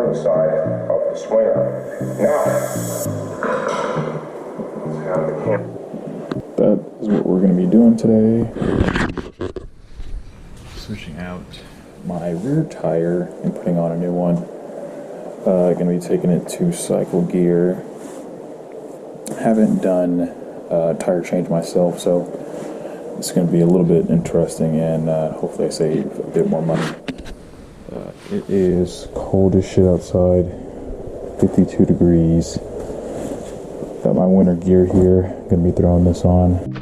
touring side of the swinger. Now, let's have the camera. That is what we're going to be doing today. Switching out my rear tire and putting on a new one. Going to be taking it to cycle gear. Haven't done a tire change myself, so it's going to be a little bit interesting, and hopefully I save a bit more money. It is cold as shit outside, 52 degrees. Got my winter gear here, going to be throwing this on.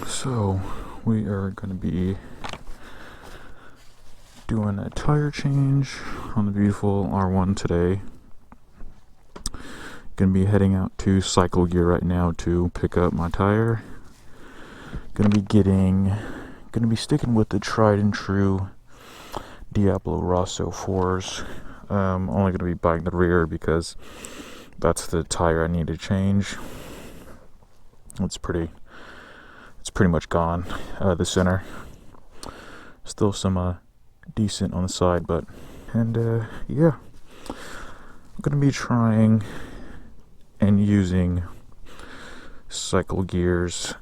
So we are going to be doing a tire change on the beautiful R1 today. Going to be heading out to cycle gear right now to pick up my tire. Going to be sticking with the tried and true Diablo Rosso 4s. Only going to be buying the rear because that's the tire I need to change. It's pretty much gone. The center, still some decent on the side, but yeah, I'm gonna be trying and using cycle gears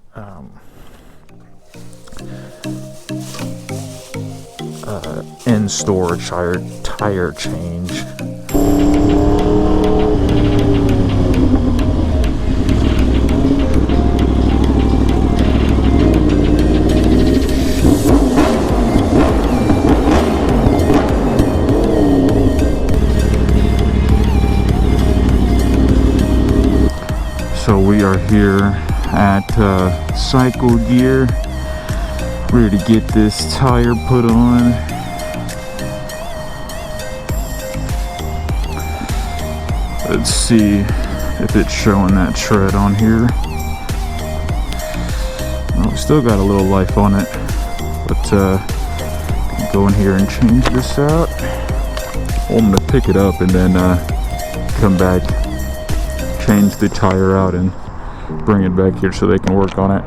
in-store tire change. So we are here at Cycle Gear, ready to get this tire put on. Let's see if it's showing that tread on here. Oh, we still got a little life on it, but go in here and change this out. I'm gonna pick it up and then come back, change the tire out and bring it back here so they can work on it.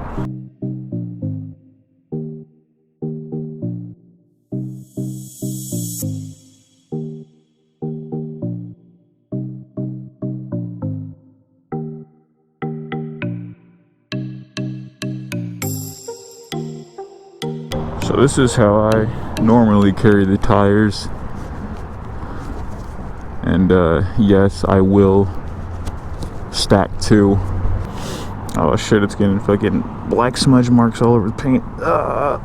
So this is how I normally carry the tires, and yes, I will stack two. Oh shit, it's getting fucking black smudge marks all over the paint. I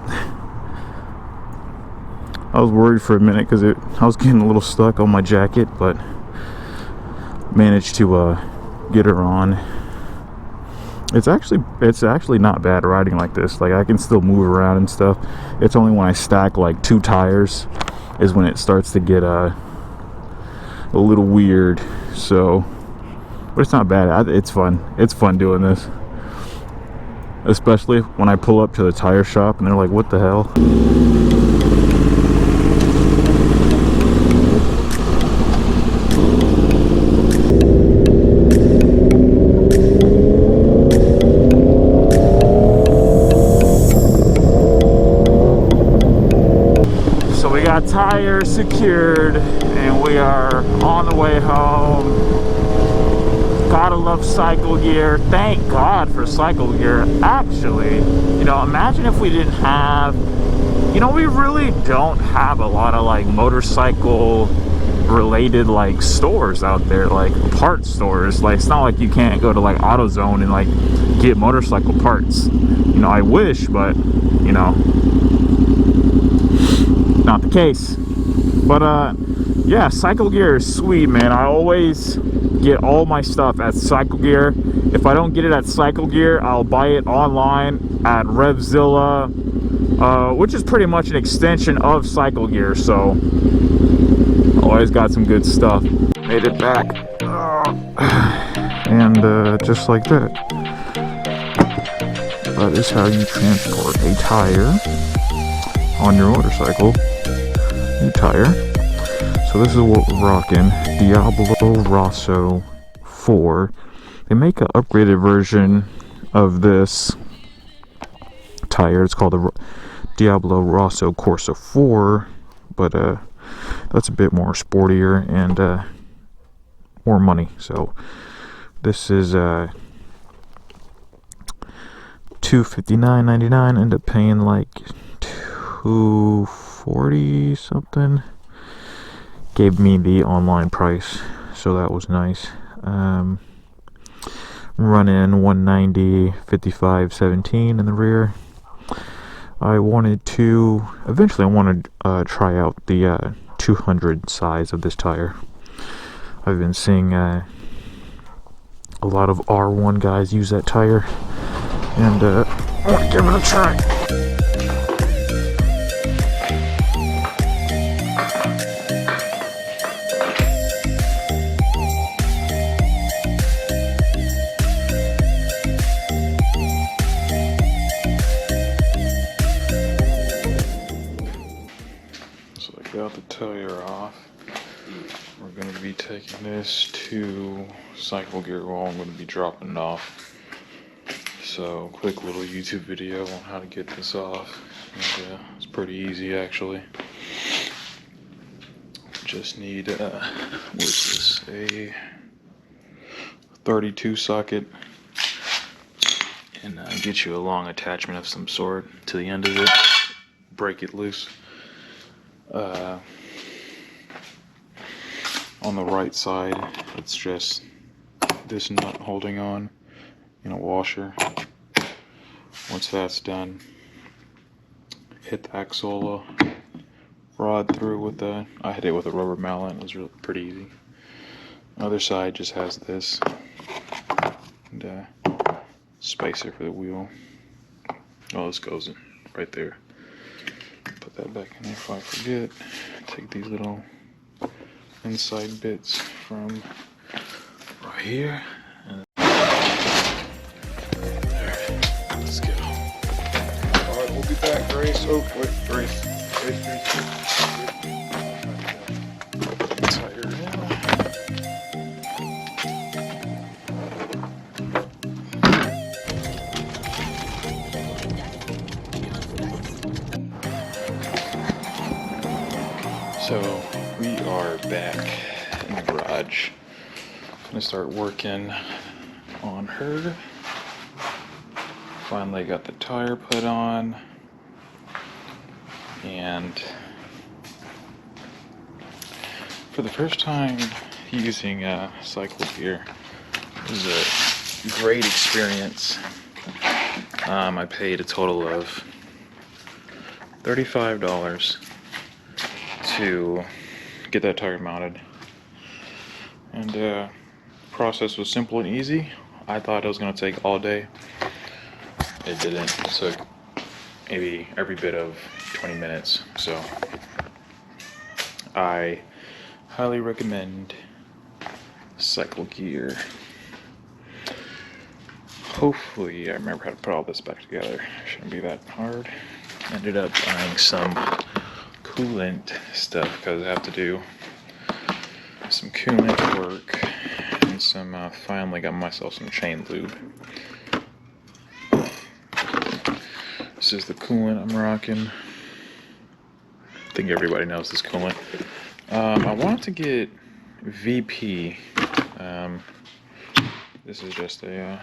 was worried for a minute because I was getting a little stuck on my jacket, but managed to get her on. It's actually not bad riding like this. Like, I can still move around and stuff. It's only when I stack like two tires is when it starts to get a little weird. So, but it's not bad. It's fun. It's fun doing this, especially when I pull up to the tire shop and they're like, "What the hell?" Tire secured, and we are on the way home. Gotta love Cycle Gear. Thank God for Cycle Gear. Actually, imagine if we didn't have, we really don't have a lot of like motorcycle related like stores out there, like part stores. Like, it's not like you can't go to like AutoZone and like get motorcycle parts. I wish, but not the case. But yeah, Cycle Gear is sweet, man. I always get all my stuff at Cycle Gear. If I don't get it at Cycle Gear, I'll buy it online at Revzilla, which is pretty much an extension of Cycle Gear. So always got some good stuff. Made it back, and just like that, That is how you transport a tire on your motorcycle. New tire. So this is what we're rocking. Diablo Rosso 4. They make an upgraded version of this tire. It's called the Diablo Rosso Corsa 4, but that's a bit more sportier and more money. So this is $259.99. End up paying like $240 something. Gave me the online price, so that was nice. Running 190, 55, 17 in the rear. I wanted to try out the 200 size of this tire. I've been seeing a lot of R1 guys use that tire, and I want to give it a try. So I got the tire off. We're going to be taking this to Cycle Gear where I'm going to be dropping it off. So, quick little YouTube video on how to get this off. And, it's pretty easy actually. Just need, what's this? A 32 socket. And get you a long attachment of some sort to the end of it. Break it loose. On the right side, it's just this nut holding on in a washer. Once that's done, hit the axle rod through with the, I hit it with a rubber mallet. It was really pretty easy. Other side just has this and spacer for the wheel. Oh, this goes in right there. Put that back in there if I forget. Take these little inside bits from right here. And there. Let's go. Alright, we'll be back, Grace. Oh, wait, Grace. Tire now. So we are back in the garage. Gonna start working on her. Finally got the tire put on, and for the first time using Cycle Gear, it was a great experience. I paid a total of $35 to get that tire mounted, and the process was simple and easy. I thought it was going to take all day. It didn't. It took maybe every bit of 20 minutes. So I highly recommend Cycle Gear. Hopefully I remember how to put all this back together. Shouldn't be that hard. Ended up buying some coolant stuff because I have to do some coolant work and some finally got myself some chain lube. This is the coolant I'm rocking. I think everybody knows this coolant. I wanted to get VP. This is just a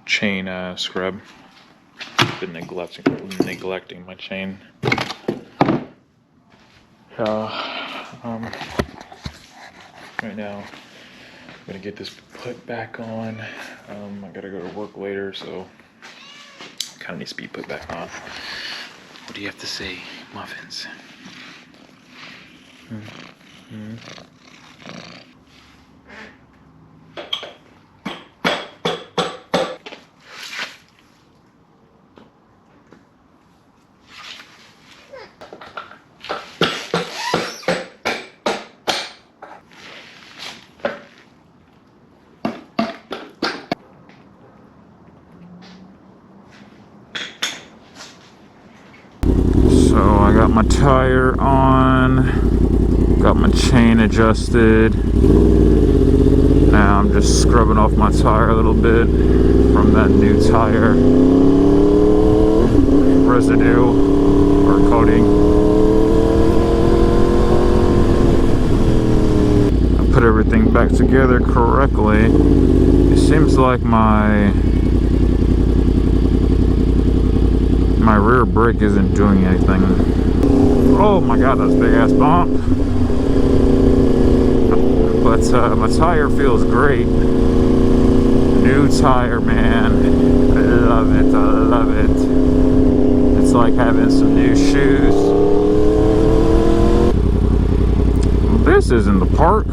chain scrub. Been neglecting my chain. Right now I'm gonna get this put back on. I gotta go to work later, so kind of needs to be put back on. What do you have to say, Muffins? Got my tire on, got my chain adjusted. Now I'm just scrubbing off my tire a little bit from that new tire residue or coating. I put everything back together correctly. It seems like my rear brake isn't doing anything. Oh my god, that's a big ass bump. But my tire feels great. New tire, man. I love it, I love it. It's like having some new shoes. This isn't the park.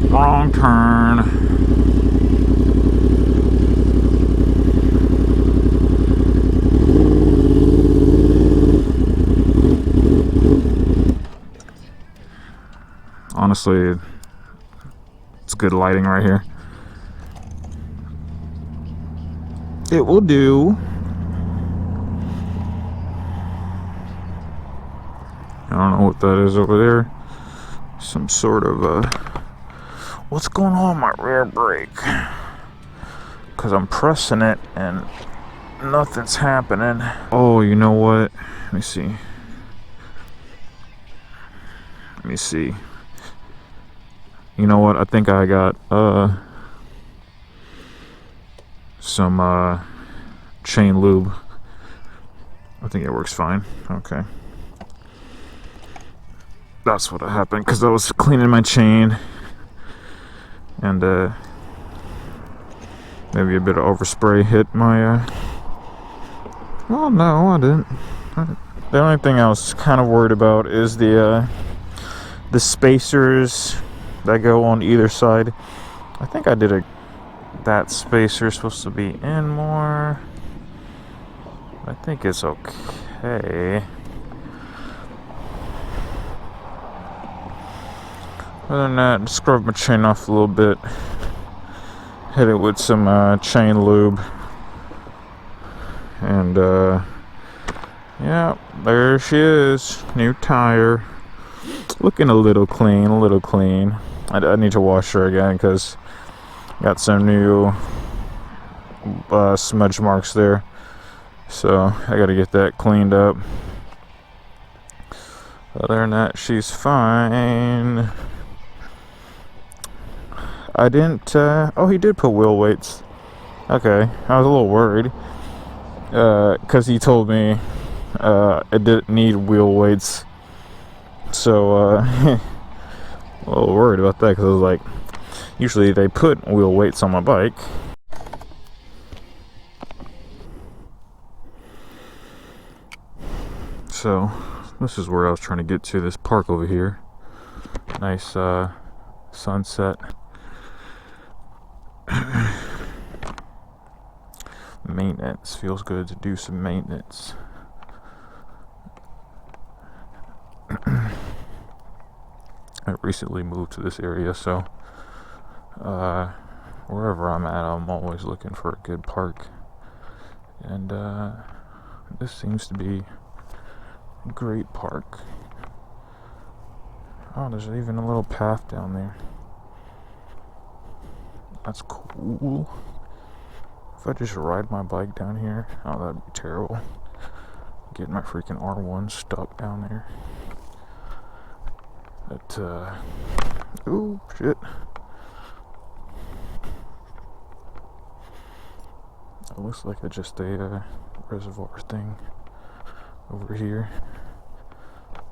Wrong turn. Honestly, it's good lighting right here. It will do. I don't know what that is over there. Some sort of what's going on with my rear brake? Because I'm pressing it and nothing's happening. Oh, you know what? Let me see. Let me see. You know what? I think I got some chain lube. I think it works fine. Okay. That's what happened, because I was cleaning my chain and maybe a bit of overspray hit my well, no, I didn't. The only thing I was kind of worried about is the spacers that go on either side. I think I did that spacer is supposed to be in more. I think it's okay. Other than that, scrub my chain off a little bit. Hit it with some chain lube. And yeah, there she is. New tire. Looking a little clean, a little clean. I need to wash her again because got some new smudge marks there. So I gotta get that cleaned up. Other than that, she's fine. I didn't, oh, he did put wheel weights. Okay, I was a little worried. Because he told me it didn't need wheel weights. So, a little worried about that because I was like, usually they put wheel weights on my bike. So, this is where I was trying to get to, this park over here. Nice sunset. Maintenance. Feels good to do some maintenance. I recently moved to this area, so wherever I'm at, I'm always looking for a good park. And this seems to be a great park. Oh, there's even a little path down there. That's cool. If I just ride my bike down here, oh, that'd be terrible. Get my freaking R1 stuck down there. But, ooh, shit. It looks like it's just a reservoir thing over here.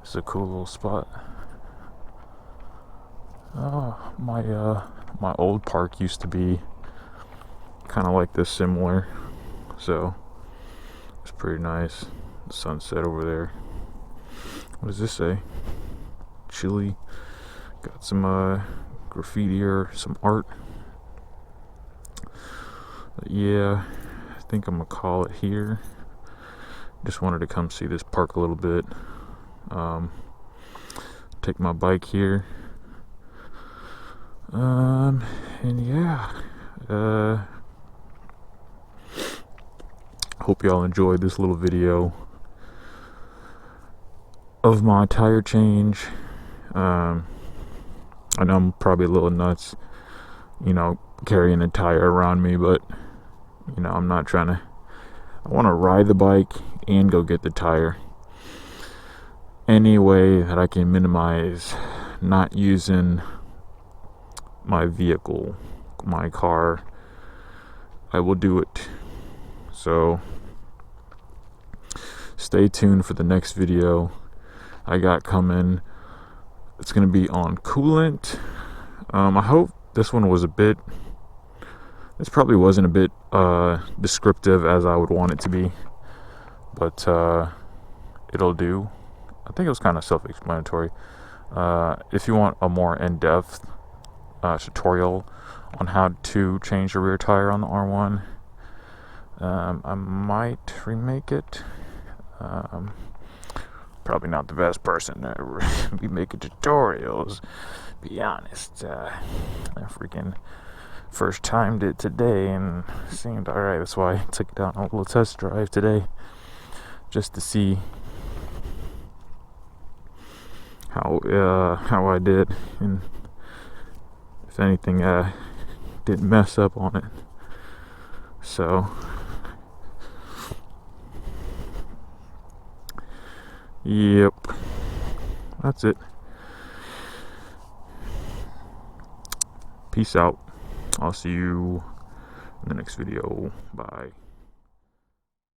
It's a cool little spot. Oh, my old park used to be kind of like this, similar, so it's pretty nice. The sunset over there. What does this say? Chili. Got some graffiti or some art. But yeah, I think I'm gonna call it here. Just wanted to come see this park a little bit. Take my bike here. And yeah, hope y'all enjoyed this little video of my tire change. I know I'm probably a little nuts, carrying a tire around me, but I'm not trying to. I want to ride the bike and go get the tire. Any way that I can minimize not using my vehicle, my car, I will do it. So stay tuned for the next video I got coming. It's gonna be on coolant. I hope this one was this probably wasn't a bit descriptive as I would want it to be, but it'll do. I think it was kind of self-explanatory. If you want a more in-depth tutorial on how to change the rear tire on the R1, I might remake it. Probably not the best person to be making tutorials, be honest. I freaking first timed it today and seemed alright. That's why I took it out on a little test drive today, just to see how I did, and if anything didn't mess up on it. So yep, that's it. Peace out. I'll see you in the next video. Bye.